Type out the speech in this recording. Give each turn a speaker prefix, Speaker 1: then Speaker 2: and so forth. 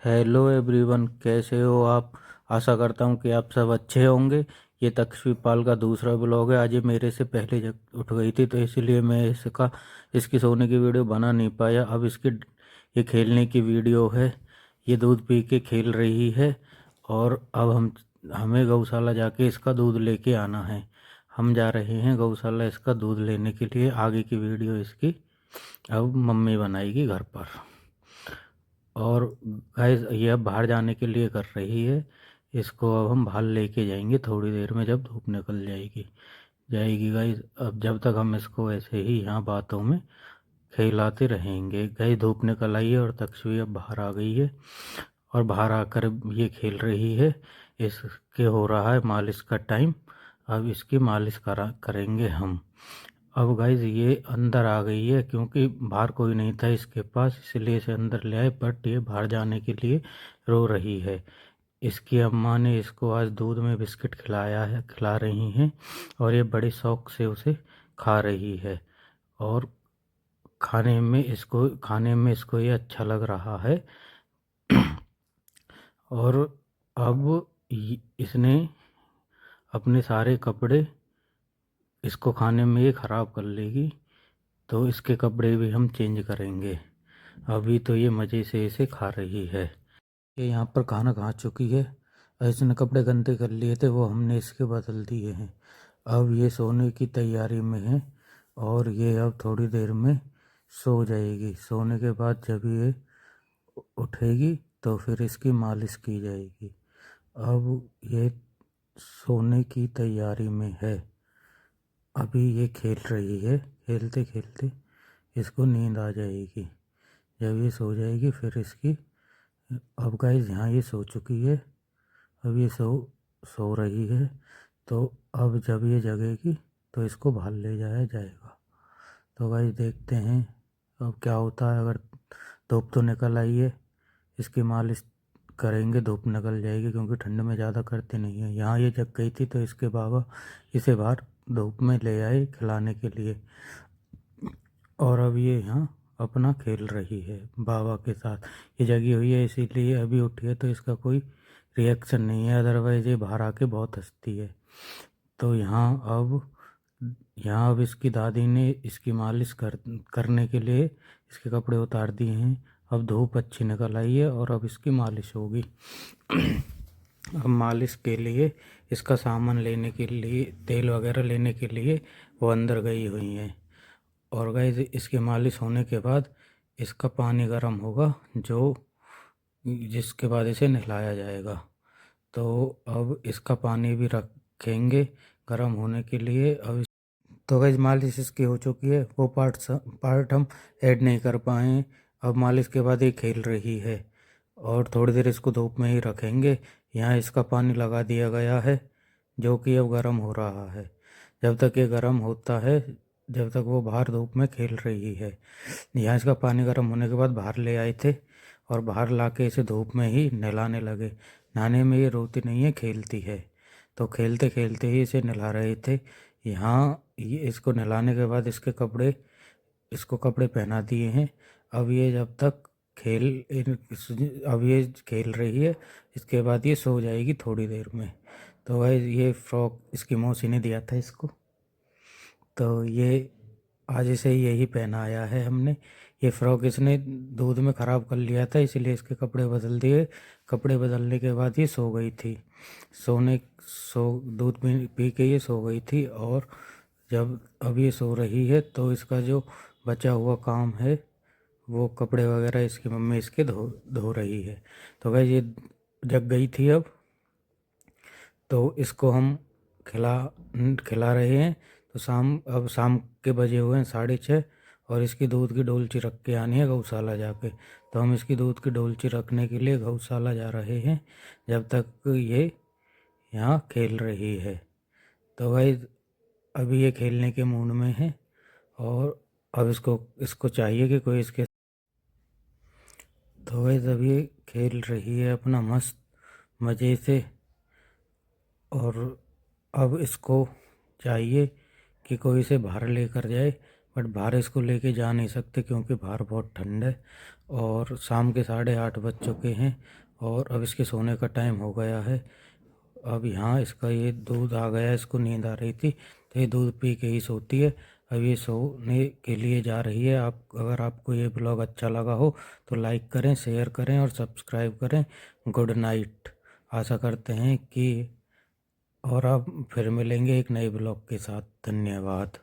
Speaker 1: Hello everyone, कैसे हो आप। आशा करता हूँ कि आप सब अच्छे होंगे। ये तक्षवी पाल का दूसरा ब्लॉग है। आज ये मेरे से पहले जग उठ गई थी, तो इसलिए मैं इसकी सोने की वीडियो बना नहीं पाया। अब इसकी ये खेलने की वीडियो है। ये दूध पी के खेल रही है और अब हमें गौशाला जाके इसका दूध लेके आना है। हम जा रहे हैं गौशाला इसका दूध लेने के लिए। आगे की वीडियो इसकी अब मम्मी बनाएगी घर पर। और गाइस ये अब बाहर जाने के लिए कर रही है। इसको अब हम बाहर लेके जाएंगे थोड़ी देर में, जब धूप निकल जाएगी गाइस। अब जब तक हम इसको ऐसे ही यहाँ बातों में खिलाते रहेंगे। गाइस धूप निकल आई है और तक्षवी अब बाहर आ गई है और बाहर आकर ये खेल रही है। इसके हो रहा है मालिश का टाइम। अब इसकी मालिश करेंगे हम। अब गाइज ये अंदर आ गई है, क्योंकि बाहर कोई नहीं था इसके पास, इसलिए इसे अंदर ले आए। बट ये बाहर जाने के लिए रो रही है। इसकी अम्मा ने इसको आज दूध में बिस्किट खिला रही हैं और ये बड़े शौक से उसे खा रही है। और खाने में इसको ये अच्छा लग रहा है। और अब इसने अपने सारे कपड़े इसको खाने में ये ख़राब कर लेगी, तो इसके कपड़े भी हम चेंज करेंगे। अभी तो ये मज़े से इसे खा रही है। ये यहाँ पर खाना खा चुकी है। इसने कपड़े गंदे कर लिए थे, वो हमने इसके बदल दिए हैं। अब ये सोने की तैयारी में है और ये अब थोड़ी देर में सो जाएगी। सोने के बाद जब ये उठेगी तो फिर इसकी मालिश की जाएगी। अब ये सोने की तैयारी में है। अभी ये खेल रही है। खेलते खेलते इसको नींद आ जाएगी। जब ये सो जाएगी फिर इसकी, अब गाइस यहाँ ये सो चुकी है। अब ये सो रही है। तो अब जब ये जगेगी तो इसको बाहर ले जाया जाएगा। तो गाइस देखते हैं अब क्या होता है। अगर धूप तो निकल आई है, इसकी मालिश करेंगे, धूप निकल जाएगी, क्योंकि ठंड में ज़्यादा करते नहीं है। यहाँ ये जग गई थी तो इसके बाबा इसे बाहर धूप में ले आए खिलाने के लिए। और अब ये यहाँ अपना खेल रही है बाबा के साथ। ये जगी हुई है इसीलिए अभी उठी है, तो इसका कोई रिएक्शन नहीं है। अदरवाइज़ ये बाहर आके बहुत हंसती है। तो यहाँ अब इसकी दादी ने इसकी मालिश करने के लिए इसके कपड़े उतार दिए हैं। अब धूप अच्छी निकल आई है और अब इसकी मालिश होगी। अब मालिश के लिए इसका सामान लेने के लिए, तेल वगैरह लेने के लिए वो अंदर गई हुई हैं। और गाइस इसकी मालिश होने के बाद इसका पानी गर्म होगा, जिसके बाद इसे नहलाया जाएगा। तो अब इसका पानी भी रखेंगे गर्म होने के लिए। तो गाइस मालिश इसकी हो चुकी है, वो पार्ट हम ऐड नहीं कर पाए। अब मालिश के बाद ये खेल रही है और थोड़ी देर इसको धूप में ही रखेंगे। यहाँ इसका पानी लगा दिया गया है, जो कि अब गर्म हो रहा है। जब तक ये गर्म होता है, जब तक वो बाहर धूप में खेल रही है। यहाँ इसका पानी गर्म होने के बाद बाहर ले आए थे और बाहर ला के इसे धूप में ही नहलाने लगे। नहाने में ये रोती नहीं है, खेलती है। तो खेलते खेलते ही इसे नहला रहे थे। यहाँ ये इसको नहलाने के बाद इसको कपड़े पहना दिए हैं। अब ये जब तक अब ये खेल रही है, इसके बाद ये सो जाएगी थोड़ी देर में। तो भाई ये फ्रॉक इसकी मौसी ने दिया था इसको, तो ये आज इसे यही पहनाया है हमने। ये फ्रॉक इसने दूध में ख़राब कर लिया था, इसलिए इसके कपड़े बदल दिए। कपड़े बदलने के बाद ये सो गई थी। दूध पी के ये सो गई थी। और जब अब ये सो रही है तो इसका जो बचा हुआ काम है, वो कपड़े वगैरह इसकी मम्मी इसके धो धो रही है। तो भाई ये जग गई थी अब, तो इसको हम खिला खिला रहे हैं। तो अब शाम के बजे हुए हैं 6:30 और इसकी दूध की डोलची रख के आनी है गौशाला जाके। तो हम इसकी दूध की डोलची रखने के लिए गौशाला जा रहे हैं, जब तक ये यहाँ खेल रही है। तो भाई अभी ये खेलने के मूड में है और अब इसको चाहिए कि कोई इसके। तो भाई जब ये खेल रही है अपना मस्त मज़े से, और अब इसको चाहिए कि कोई इसे बाहर लेकर जाए। बट बाहर इसको लेके जा नहीं सकते, क्योंकि बाहर बहुत ठंड है और शाम के 8:30 बज चुके हैं और अब इसके सोने का टाइम हो गया है। अब यहाँ इसका ये दूध आ गया, इसको नींद आ रही थी तो ये दूध पी के ही सोती है। अब ये सोने के लिए जा रही है। आप अगर आपको ये ब्लॉग अच्छा लगा हो तो लाइक करें, शेयर करें और सब्सक्राइब करें। Good night. आशा करते हैं कि और आप फिर मिलेंगे एक नए ब्लॉग के साथ। धन्यवाद।